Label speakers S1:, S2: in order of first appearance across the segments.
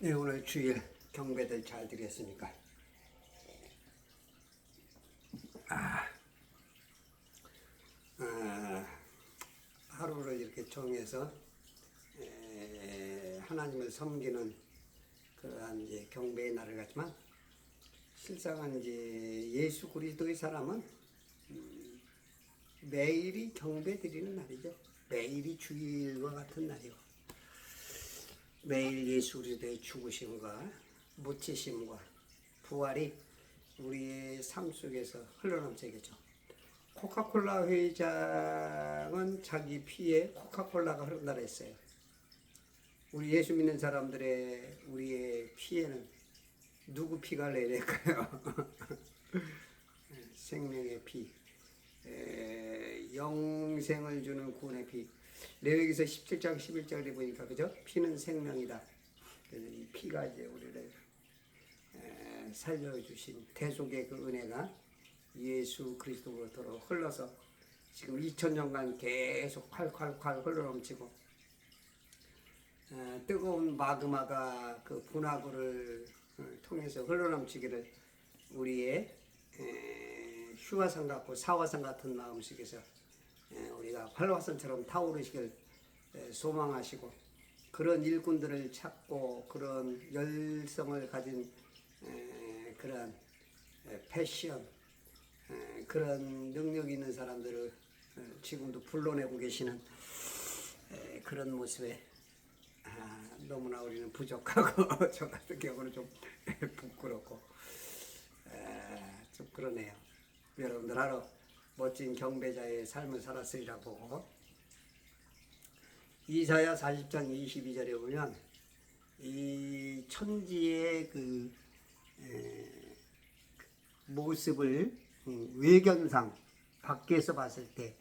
S1: 네, 오늘 주일 경배들 잘 드렸습니까? 하루를 이렇게 정해서 하나님을 섬기는 그러한 이제 경배의 날을 갖지만 실상은 이제 예수 그리스도의 사람은 매일이 경배 드리는 날이죠. 매일이 주일과 같은 날이고 매일 예수 그리스도의 죽으심과 묻히심과 부활이 우리의 삶 속에서 흘러넘치겠죠. 코카콜라 회장은 자기 피에 코카콜라가 흐른다 했어요. 우리 예수 믿는 사람들의 우리의 피에는 누구 피가 흘러야 될까요? 생명의 피, 영생을 주는 구원의 피. 레위기서 17장 11절에 보니까 그죠? 피는 생명이다. 그래서 이 피가 이제 우리를 살려주신 대속의 그 은혜가 예수 그리스도로부터 흘러서 지금 2000년간 계속 콸콸콸 흘러넘치고 뜨거운 마그마가 그 분화구를 통해서 흘러넘치기를 우리의 휴화산 같고 사화산 같은 마음속에서 우리가 활화산처럼 타오르시길 소망하시고 그런 일꾼들을 찾고 그런 열성을 가진 그런 패션 그런 능력 있는 사람들을 지금도 불러내고 계시는 그런 모습에 너무나 우리는 부족하고 저 같은 경우는 좀 부끄럽고 좀 그러네요. 여러분들 하루 멋진 경배자의 삶을 살았으리라 보고 이사야 40장 22절에 보면 이 천지의 그 모습을 외견상 밖에서 봤을 때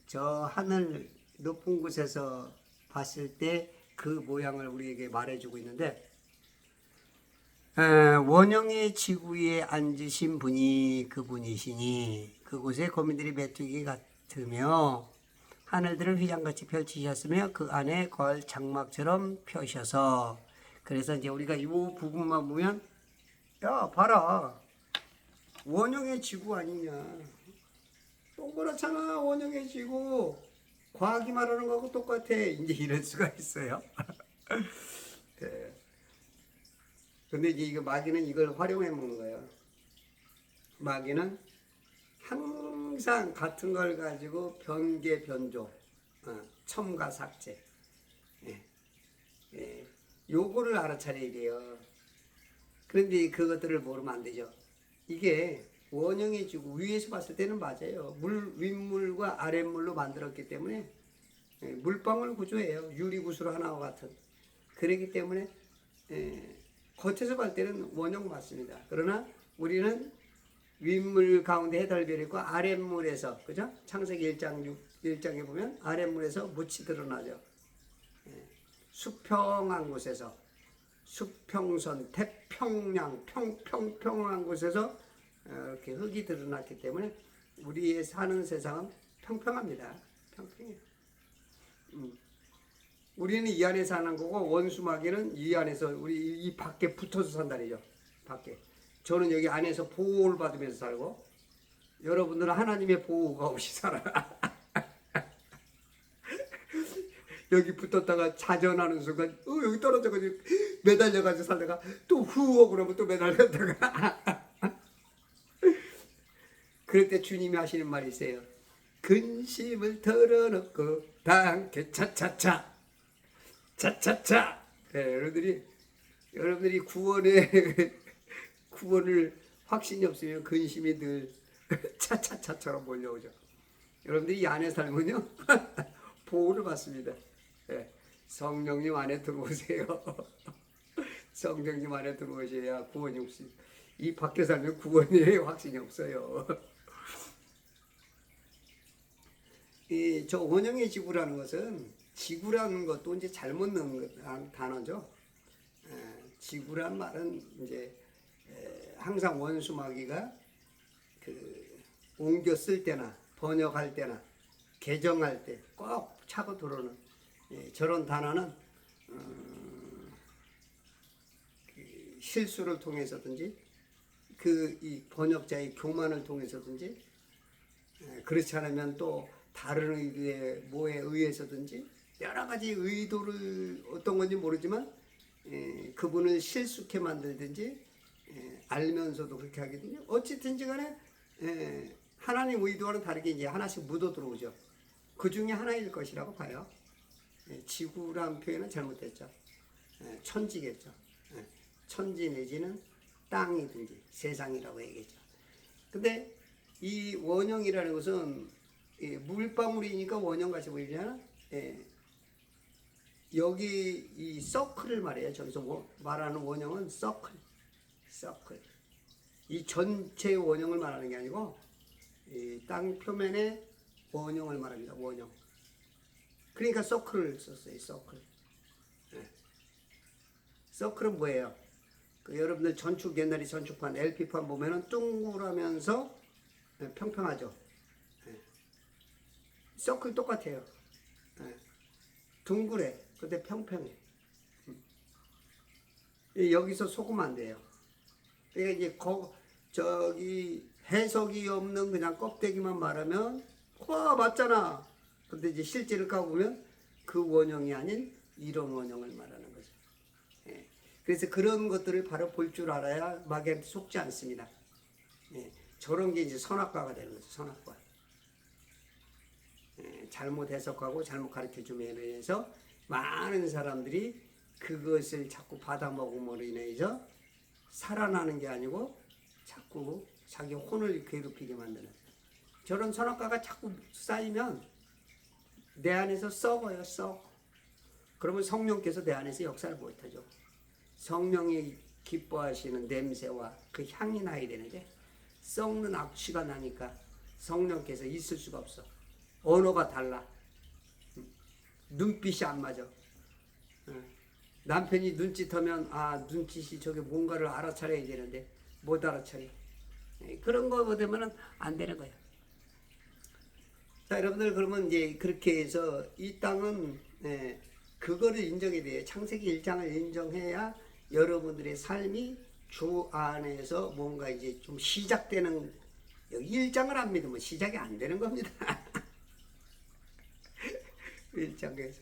S1: 저 하늘 높은 곳에서 봤을 때 그 모양을 우리에게 말해주고 있는데 원형의 지구에 앉으신 분이 그분이시니 그곳에 거민들이 메뚜기 같으며 하늘들을 휘장같이 펼치셨으며 그 안에 걸 장막처럼 펴셔서 그래서 이제 우리가 이 부분만 보면 야 봐라 원형의 지구 아니냐 동그랗잖아 원형의 지구 과학이 말하는 거하고 똑같아 이제 이럴 수가 있어요. 네. 근데 이제 이거 마귀는 이걸 활용해 먹는 거예요. 마귀는 항상 같은 걸 가지고 변개 변조, 첨가 삭제, 요거를 알아차려야 돼요. 그런데 그것들을 모르면 안 되죠. 이게 원형의 지구 위에서 봤을 때는 맞아요. 윗물과 아랫물로 만들었기 때문에 물방울 구조예요. 유리구슬 하나와 같은. 그렇기 때문에 겉에서 봤을 때는 원형 맞습니다. 그러나 우리는 윗물 가운데 해달별이 있고 아랫물에서 그죠? 창세기 1장에 보면 아랫물에서 묻이 드러나죠. 수평한 곳에서 수평선, 태평양, 평평한 곳에서 이렇게 흙이 드러났기 때문에 우리의 사는 세상은 평평합니다. 평평해요. 우리는 이 안에 사는 거고 원수마귀는 이 안에서 우리 이 밖에 붙어서 산다니죠. 밖에. 저는 여기 안에서 보호를 받으면서 살고 여러분들은 하나님의 보호가 없이 살아. 여기 붙었다가 자전하는 순간 여기 떨어져가지고 매달려가지고 살다가 또 후호 그러면 또 매달렸다가 그럴 때 주님이 하시는 말이 있어요. 근심을 털어놓고 당게 차차차 차차차. 네, 여러분들이 구원을 확신이 없으면 근심이 늘 차차차처럼 몰려오죠. 여러분들이 이 안에 살면요 보호를 받습니다. 네, 성령님 안에 들어오세요. 성령님 안에 들어오셔야 구원이 없습니다. 이 밖에 살면 구원에 확신이 없어요. 저 원형의 지구라는 것은 지구라는 것도 이제 잘못 넣은 단어죠. 지구란 말은 이제 항상 원수 마귀가 그 옮겨 쓸 때나 번역할 때나 개정할 때 꼭 차고 들어오는 저런 단어는 실수를 통해서든지 이 번역자의 교만을 통해서든지 그렇지 않으면 또 다른 의도에 뭐에 의해서든지 여러 가지 의도를 어떤 건지 모르지만 그분을 실수케 만들든지 알면서도 그렇게 하거든요. 어쨌든지 간에 하나님 의도와는 다르게 이제 하나씩 묻어 들어오죠. 그 중에 하나일 것이라고 봐요. 지구란 표현은 잘못됐죠. 천지겠죠. 천지 내지는 땅이든지 세상이라고 얘기했죠. 근데 이 원형이라는 것은 물방울이니까 원형같이 보이잖아. 여기 이 서클을 말해요. 저기서 말하는 원형은 서클. 이 전체 원형을 말하는 게 아니고 이 땅 표면의 원형을 말합니다. 원형. 그러니까 서클을 썼어요. 서클. 서클은 뭐예요? 여러분들 옛날에 전축판, LP판 보면은 둥그라면서 평평하죠. 서클 똑같아요. 둥그래. 근데 평평해. 여기서 속으면 안 돼요. 그러니까 이제 저기 해석이 없는 그냥 껍데기만 말하면 와 맞잖아. 근데 이제 실제를 까보면 그 원형이 아닌 이런 원형을 말하는 거죠. 그래서 그런 것들을 바로 볼 줄 알아야 마귀한테 속지 않습니다. 저런 게 이제 선악과가 되는 거죠. 선악과. 잘못 해석하고 잘못 가르쳐 줌으로 인해서 많은 사람들이 그것을 자꾸 받아먹음으로 인해서 살아나는 게 아니고 자꾸 자기 혼을 괴롭히게 만드는 저런 선악과가 자꾸 쌓이면 내 안에서 썩어요. 그러면 성령께서 내 안에서 역사를 못하죠. 성령이 기뻐하시는 냄새와 그 향이 나야 되는데 썩는 악취가 나니까 성령께서 있을 수가 없어. 언어가 달라. 눈빛이 안 맞아. 남편이 눈짓하면 눈짓이 저게 뭔가를 알아차려야 되는데 못 알아차려. 그런 거 되면은 안 되는 거예요. 자, 여러분들 그러면 이제 그렇게 해서 이 땅은 그거를 인정해야 돼요. 창세기 1장을 인정해야 여러분들의 삶이 주 안에서 뭔가 이제 좀 시작되는 1장을 안 믿으면 시작이 안 되는 겁니다. 1장에서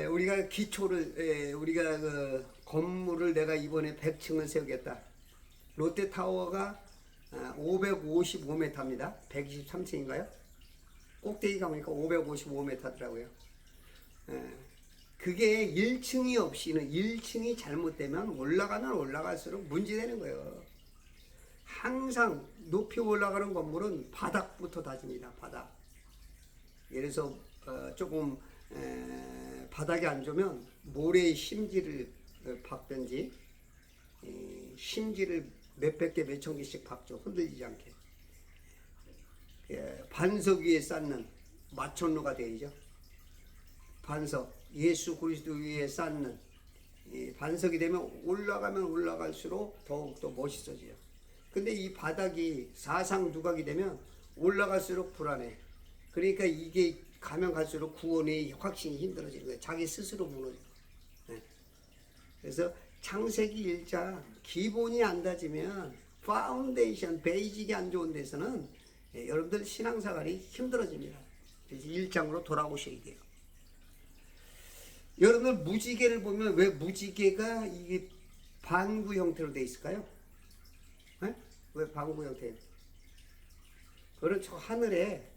S1: 우리가 기초를 우리가 그 건물을 내가 이번에 100층을 세우겠다. 롯데타워가 555m입니다. 123층인가요? 꼭대기 가보니까 555m더라고요. 그게 1층이 없이는 1층이 잘못되면 올라가면 올라갈수록 문제되는 거예요. 항상 높이 올라가는 건물은 바닥부터 다집니다. 바닥. 예를 들어서 조금 바닥이 안 좋으면 모래의 심지를 박든지 심지를 몇백 개, 몇천 개씩 박죠. 흔들리지 않게. 반석 위에 쌓는 마천루가 되죠. 반석, 예수 그리스도 위에 쌓는 반석이 되면 올라가면 올라갈수록 더욱더 멋있어져요. 근데 이 바닥이 사상두각이 되면 올라갈수록 불안해. 그러니까 이게 가면 갈수록 구원의 확신이 힘들어지는 거예요. 자기 스스로 무너지고. 그래서 창세기 1장 기본이 안 다지면 파운데이션, 베이직이 안 좋은 데서는 여러분들 신앙생활이 힘들어집니다. 그래서 1장으로 돌아오셔야 돼요. 여러분들 무지개를 보면 왜 무지개가 이게 반구 형태로 되어 있을까요? 왜 반구 형태? 그건 저 하늘에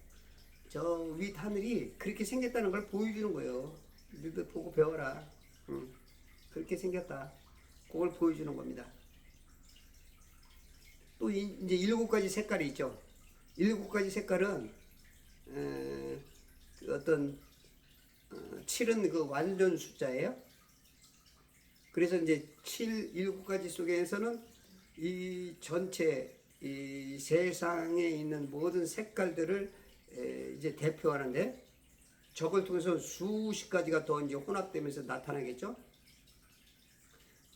S1: 저 윗 하늘이 그렇게 생겼다는 걸 보여주는 거예요. 너희들 보고 배워라. 그렇게 생겼다. 그걸 보여주는 겁니다. 또 이제 7가지 색깔이 있죠. 7가지 색깔은 어떤 7은 그 완전 숫자예요. 그래서 이제 7가지 속에서는 이 전체 이 세상에 있는 모든 색깔들을 이제 대표하는데 저걸 통해서 수십 가지가 더 이제 혼합되면서 나타나겠죠.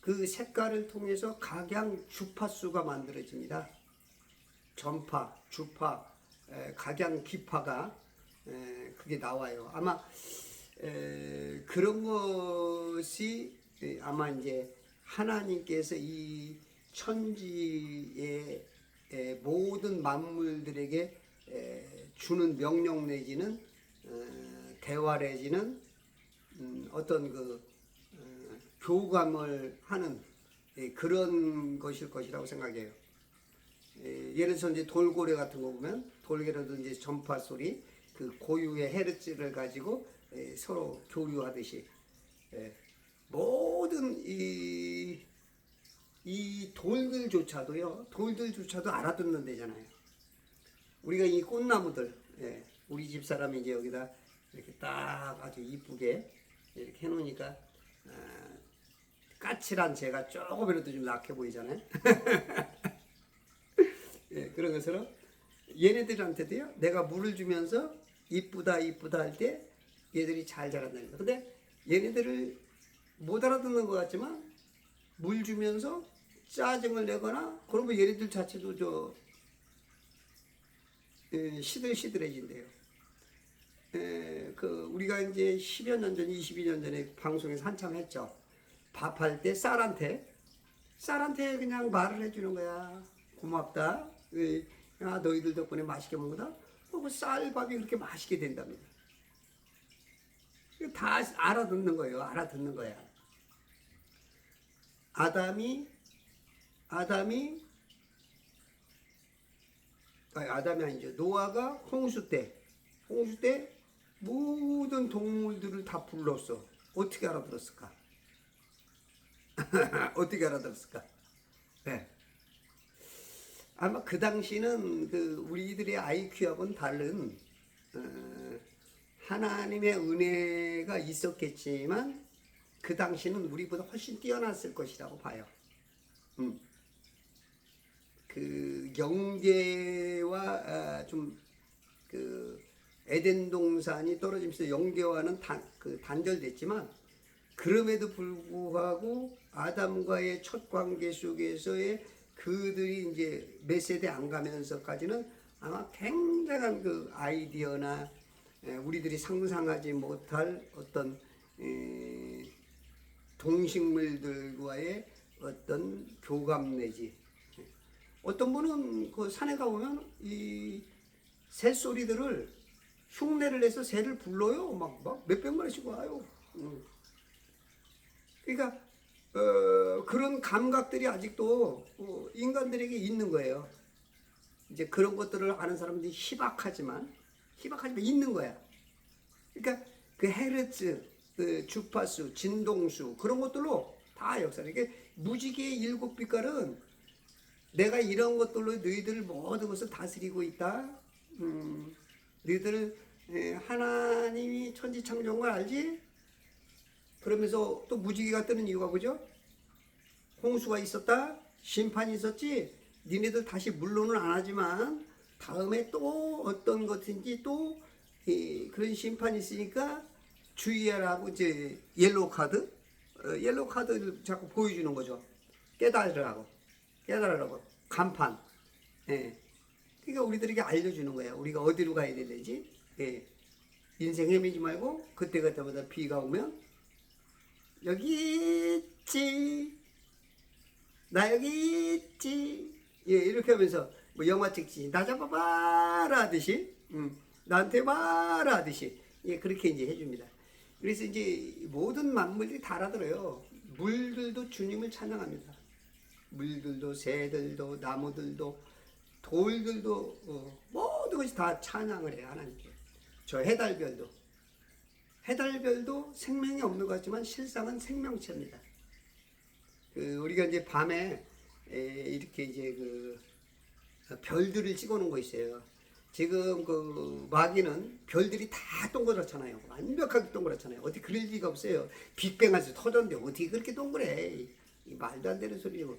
S1: 그 색깔을 통해서 각양 주파수가 만들어집니다. 전파, 주파, 각양 기파가 그게 나와요. 아마 그런 것이 아마 이제 하나님께서 이 천지의 모든 만물들에게 주는 명령 내지는 대화 내지는 어떤 교감을 하는 그런 것일 것이라고 생각해요. 예를 들어서 이제 돌고래 같은 거 보면 돌고래도 이제 전파 소리 그 고유의 헤르츠를 가지고 서로 교류하듯이 모든 이 돌들조차도 알아듣는 데잖아요. 우리가 이 꽃나무들, 우리 집 사람이 이제 여기다 이렇게 딱 아주 이쁘게 이렇게 해놓으니까 까칠한 제가 조금이라도 좀 약해 보이잖아요. 그런 것처럼 얘네들한테도요, 내가 물을 주면서 이쁘다 할 때 얘들이 잘 자란다는 거예요. 근데 얘네들을 못 알아듣는 것 같지만 물 주면서 짜증을 내거나 그러면 얘네들 자체도 시들시들해진대요. 우리가 이제 10여 년 전, 22년 전에 방송에서 한참 했죠. 밥할 때 쌀한테 그냥 말을 해주는 거야. 고맙다. 야, 너희들 덕분에 맛있게 먹는다. 그 쌀밥이 그렇게 맛있게 된답니다. 다 알아듣는 거예요. 알아듣는 거야. 아담이 아니죠. 노아가 홍수 때 모든 동물들을 다 불렀어. 어떻게 알아들었을까? 어떻게 알아들었을까? 네. 아마 그 당시는 우리들의 IQ하고는 다른 하나님의 은혜가 있었겠지만 그 당시는 우리보다 훨씬 뛰어났을 것이라고 봐요. 그 영계와 에덴 동산이 떨어지면서 영계와는 단절됐지만 그럼에도 불구하고 아담과의 첫 관계 속에서의 그들이 이제 몇 세대 안 가면서까지는 아마 굉장한 아이디어나 우리들이 상상하지 못할 어떤 동식물들과의 어떤 교감 내지 어떤 분은 그 산에 가보면 이 새소리들을 흉내를 내서 새를 불러요. 막 몇백 마리씩 와요. 그러니까 그런 감각들이 아직도 인간들에게 있는 거예요. 이제 그런 것들을 아는 사람들이 희박하지만 있는 거야. 그러니까 그 헤르츠, 주파수, 진동수 그런 것들로 다 역사를. 이게 무지개의 7빛깔은 내가 이런 것들로 너희들 모든 것을 다스리고 있다. 너희들 하나님이 천지 창조한 걸 알지? 그러면서 또 무지개가 뜨는 이유가 뭐죠? 홍수가 있었다. 심판이 있었지. 니네들 다시 물로는 안 하지만 다음에 또 어떤 것인지 또 그런 심판이 있으니까 주의하라고 이제 옐로우 카드를 자꾸 보여주는 거죠. 깨달으라고 간판. 그러니까 우리들에게 알려주는 거야. 우리가 어디로 가야 되는지. 인생 헤매지 말고 그때마다 비가 오면 여기 있지. 나 여기 있지. 이렇게 하면서 뭐 영화 찍지. 나 잡아봐라 하듯이. 나한테 와라 하듯이. 그렇게 이제 해줍니다. 그래서 이제 모든 만물들이 다 알아들어요. 물들도 주님을 찬양합니다. 물들도 새들도 나무들도 돌들도 모든 것이 다 찬양을 해요. 하나님께. 저 해달별도 생명이 없는 것 같지만 실상은 생명체입니다. 우리가 이제 밤에 이렇게 이제 별들을 찍어놓은 거 있어요. 지금 마귀는 별들이 다 동그랗잖아요. 완벽하게 동그랗잖아요. 어떻게 그럴 리가 없어요. 빅뱅에서 터졌는데 어떻게 그렇게 동그래? 말도 안 되는 소리고.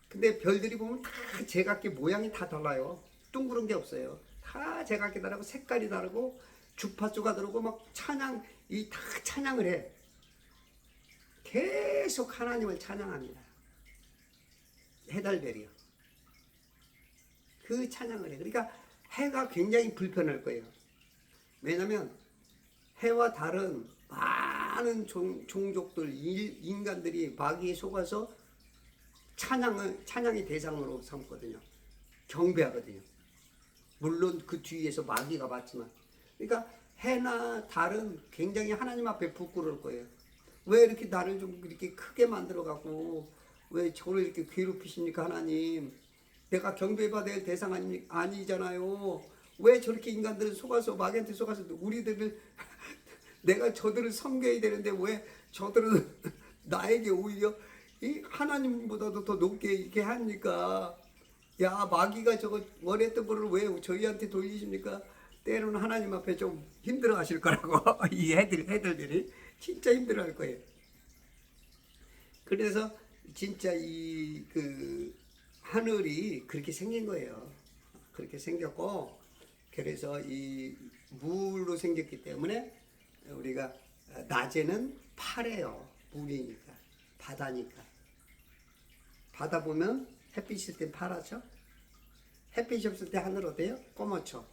S1: 근데 별들이 보면 다 제각기 모양이 다 달라요. 둥그런 게 없어요. 다 제각기 다르고 색깔이 다르고 주파수가 다르고 막 다 찬양을 해. 계속 하나님을 찬양합니다. 해달별이요. 그 찬양을 해. 그러니까 해가 굉장히 불편할 거예요. 왜냐면 해와 달은 막 많은 종족들 인간들이 마귀에 속아서 찬양의 대상으로 삼거든요. 경배하거든요. 물론 그 뒤에서 마귀가 봤지만, 그러니까 해나 달은 굉장히 하나님 앞에 부끄러울 거예요. 왜 이렇게 나를 좀 이렇게 크게 만들어 갖고 왜 저를 이렇게 괴롭히십니까 하나님? 내가 경배받아야 될 대상 아니잖아요. 왜 저렇게 인간들은 속아서 마귀한테 속아서 우리들을 내가 저들을 섬겨야 되는데 왜 저들은 나에게 오히려 이 하나님보다도 더 높게 이렇게 하니까, 야 마귀가 저거 원했던 거를 왜 저희한테 돌리십니까? 때로는 하나님 앞에 좀 힘들어 하실 거라고. 이 애들들이 진짜 힘들어 할 거예요. 그래서 진짜 이 그 하늘이 그렇게 생긴 거예요. 그렇게 생겼고, 그래서 이 물로 생겼기 때문에 우리가 낮에는 파래요. 물이니까, 바다니까. 바다 보면 햇빛 있을 때 파랗죠? 햇빛이 없을 때 하늘 어때요? 검었죠?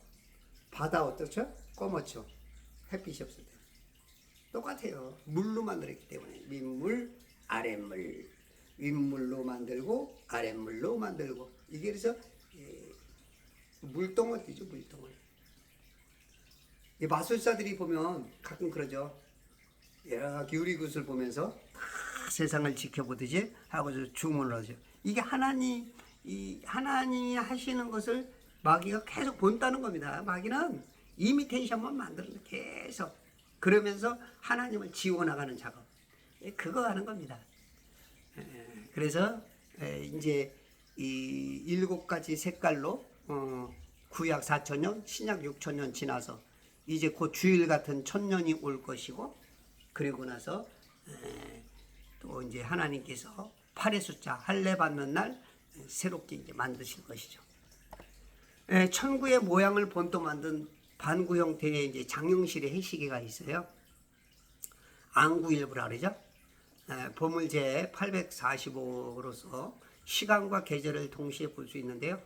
S1: 바다 어떻죠? 검었죠? 햇빛이 없을 때. 똑같아요. 물로 만들었기 때문에. 윗물, 아랫물. 윗물로 만들고 아랫물로 만들고. 이게 그래서 물덩어리죠. 물덩어리. 이 마술사들이 보면 가끔 그러죠. 이렇게 유리굿을 보면서 다 세상을 지켜보듯이 하고서 주문을 하죠. 이게 하나님이 하시는 것을 마귀가 계속 본다는 겁니다. 마귀는 이미테이션만 만들어서 계속 그러면서 하나님을 지워나가는 작업, 그거 하는 겁니다. 그래서 이제 이 7가지 색깔로 구약 4,000년, 신약 6,000년 지나서 이제 곧 주일 같은 1000년이 올 것이고, 그리고 나서 또 이제 하나님께서 8의 숫자 할례 받는 날 새롭게 이제 만드실 것이죠. 천구의 모양을 본떠 만든 반구 형태의 이제 장영실의 해시계가 있어요. 안구일부라 그러죠. 보물제 845로서 시간과 계절을 동시에 볼 수 있는데요.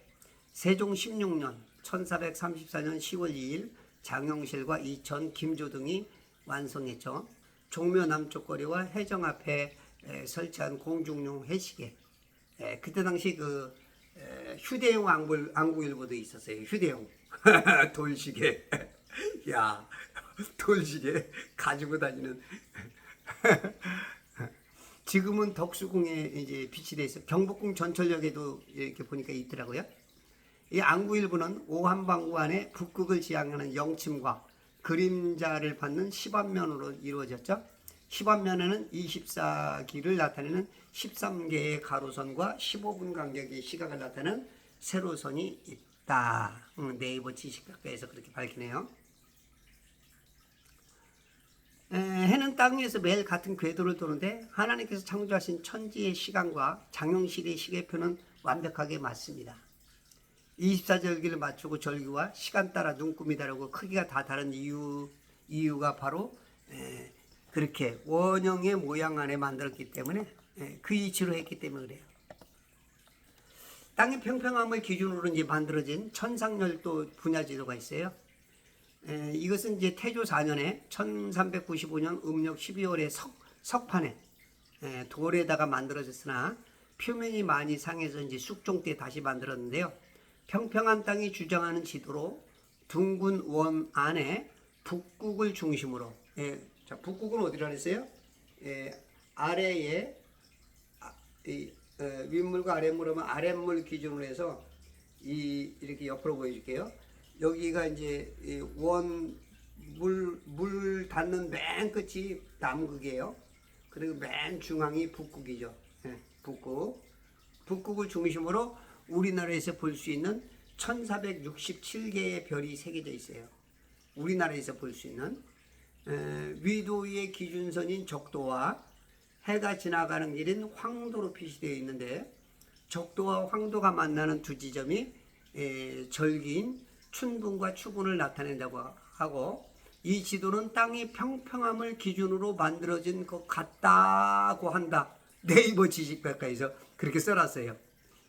S1: 세종 16년 1434년 10월 2일 장영실과 이천, 김조등이 완성했죠. 종묘 남쪽 거리와 해정 앞에 설치한 공중용 해시계. 그때 당시 그 휴대용 안구일보도 있었어요. 휴대용 돌시계. 야, 돌시계 가지고 다니는. 지금은 덕수궁에 이제 비치돼 있어. 경복궁 전철역에도 이렇게 보니까 있더라고요. 이 안구일보는 오한방구 안에 북극을 지향하는 영침과 그림자를 받는 시반면으로 이루어졌죠. 시반면에는 24기를 나타내는 13개의 가로선과 15분 간격의 시각을 나타내는 세로선이 있다. 네이버 지식학과에서 그렇게 밝히네요. 해는 땅 위에서 매일 같은 궤도를 도는데 하나님께서 창조하신 천지의 시간과 장영실의 시계표는 완벽하게 맞습니다. 24절기를 맞추고 절기와 시간 따라 눈금이 다르고 크기가 다 다른 이유가 바로 그렇게 원형의 모양 안에 만들었기 때문에, 그 이치로 했기 때문에 그래요. 땅의 평평함을 기준으로 이제 만들어진 천상열도 분야지도가 있어요. 이것은 이제 태조 4년에 1395년 음력 12월에 석판에 돌에다가 만들어졌으나 표면이 많이 상해서 이제 숙종 때 다시 만들었는데요. 평평한 땅이 주장하는 지도로 둥근 원 안에 북극을 중심으로, 자, 북극은 어디라 했어요? 아래에 윗물과 아랫물 하면 아랫물 기준으로 해서 이렇게 옆으로 보여줄게요. 여기가 이제 물 닿는 맨 끝이 남극이에요. 그리고 맨 중앙이 북극이죠. 북극을 중심으로 우리나라에서 볼 수 있는 1467개의 별이 새겨져 있어요. 우리나라에서 볼 수 있는 위도의 기준선인 적도와 해가 지나가는 길인 황도로 표시되어 있는데, 적도와 황도가 만나는 두 지점이 절기인 춘분과 추분을 나타낸다고 하고, 이 지도는 땅의 평평함을 기준으로 만들어진 것 같다고 한다. 네이버 지식백과에서 그렇게 써놨어요.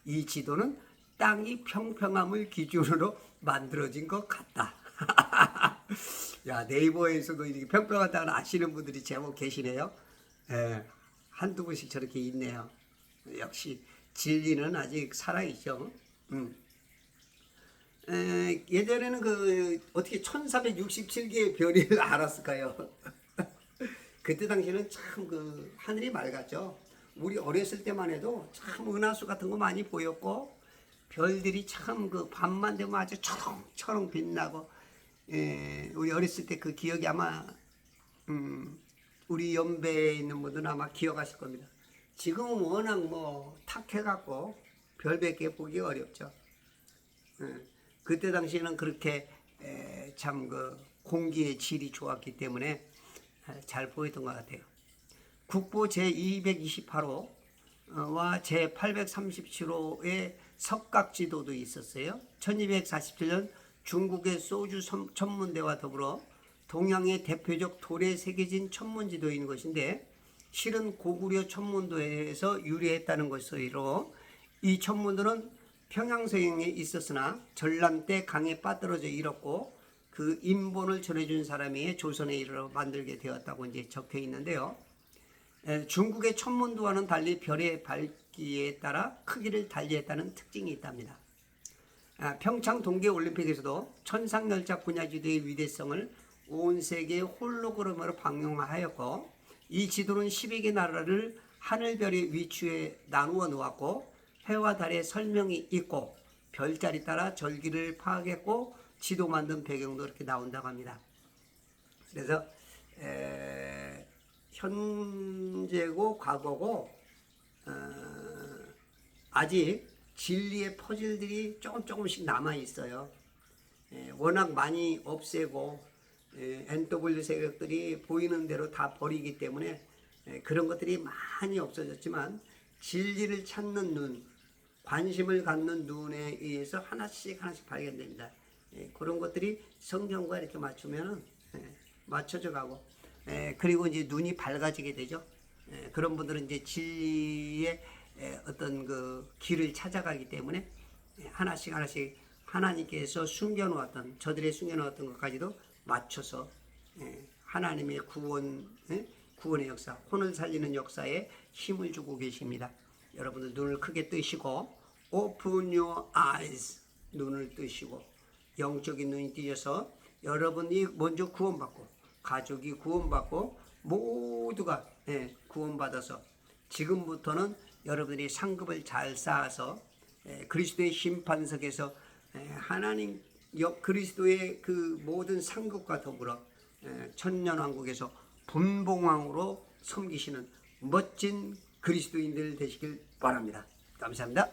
S1: 이 지도는 땅이 평평함을 기준으로 만들어진 것 같다. 야, 네이버에서도 이렇게 평평하다는 아시는 분들이 제법 계시네요. 예, 한두 분씩 저렇게 있네요. 역시 진리는 아직 살아있죠. 예전에는 어떻게 1367개의 별을 알았을까요? 그때 당시에는 참 하늘이 맑았죠. 우리 어렸을 때만 해도 참 은하수 같은 거 많이 보였고, 별들이 참 밤만 되면 아주 초롱초롱 빛나고, 우리 어렸을 때 그 기억이 아마, 우리 연배에 있는 분들은 아마 기억하실 겁니다. 지금은 워낙 탁해갖고 별밖에 보기 어렵죠. 그때 당시에는 그렇게 참 공기의 질이 좋았기 때문에 잘 보였던 것 같아요. 국보 제228호와 제837호의 석각지도도 있었어요. 1247년 중국의 소주 천문대와 더불어 동양의 대표적 돌에 새겨진 천문지도인 것인데, 실은 고구려 천문도에서 유래했다는 것으로 이 천문도는 평양서행에 있었으나 전란 때 강에 빠뜨려져 잃었고, 그 인본을 전해준 사람이 조선에 이르러 만들게 되었다고 이제 적혀 있는데요. 중국의 천문도와는 달리 별의 밝기에 따라 크기를 달리했다는 특징이 있답니다. 평창 동계올림픽에서도 천상열차 분야지도의 위대성을 온 세계의 홀로그램으로 방영하였고, 이 지도는 12개 나라를 하늘별의 위치에 나누어 놓았고, 해와 달의 설명이 있고, 별자리 따라 절기를 파악했고, 지도 만든 배경도 이렇게 나온다고 합니다. 그래서 현재고 과거고 아직 진리의 퍼즐들이 조금씩 남아 있어요. 워낙 많이 없애고 NW 세력들이 보이는 대로 다 버리기 때문에 그런 것들이 많이 없어졌지만, 진리를 찾는 눈, 관심을 갖는 눈에 의해서 하나씩 발견됩니다. 그런 것들이 성경과 이렇게 맞추면 맞춰져 가고, 그리고 이제 눈이 밝아지게 되죠. 그런 분들은 이제 진리의 어떤 길을 찾아가기 때문에 하나씩 하나님께서 숨겨놓았던, 저들의 숨겨놓았던 것까지도 맞춰서 하나님의 구원의 역사, 혼을 살리는 역사에 힘을 주고 계십니다. 여러분들 눈을 크게 뜨시고, Open your eyes, 눈을 뜨시고, 영적인 눈이 뜨셔서 여러분이 먼저 구원받고, 가족이 구원받고, 모두가 구원받아서 지금부터는 여러분들이 상급을 잘 쌓아서 그리스도의 심판석에서 하나님 그리스도의 그 모든 상급과 더불어 천년왕국에서 분봉왕으로 섬기시는 멋진 그리스도인들 되시길 바랍니다. 감사합니다.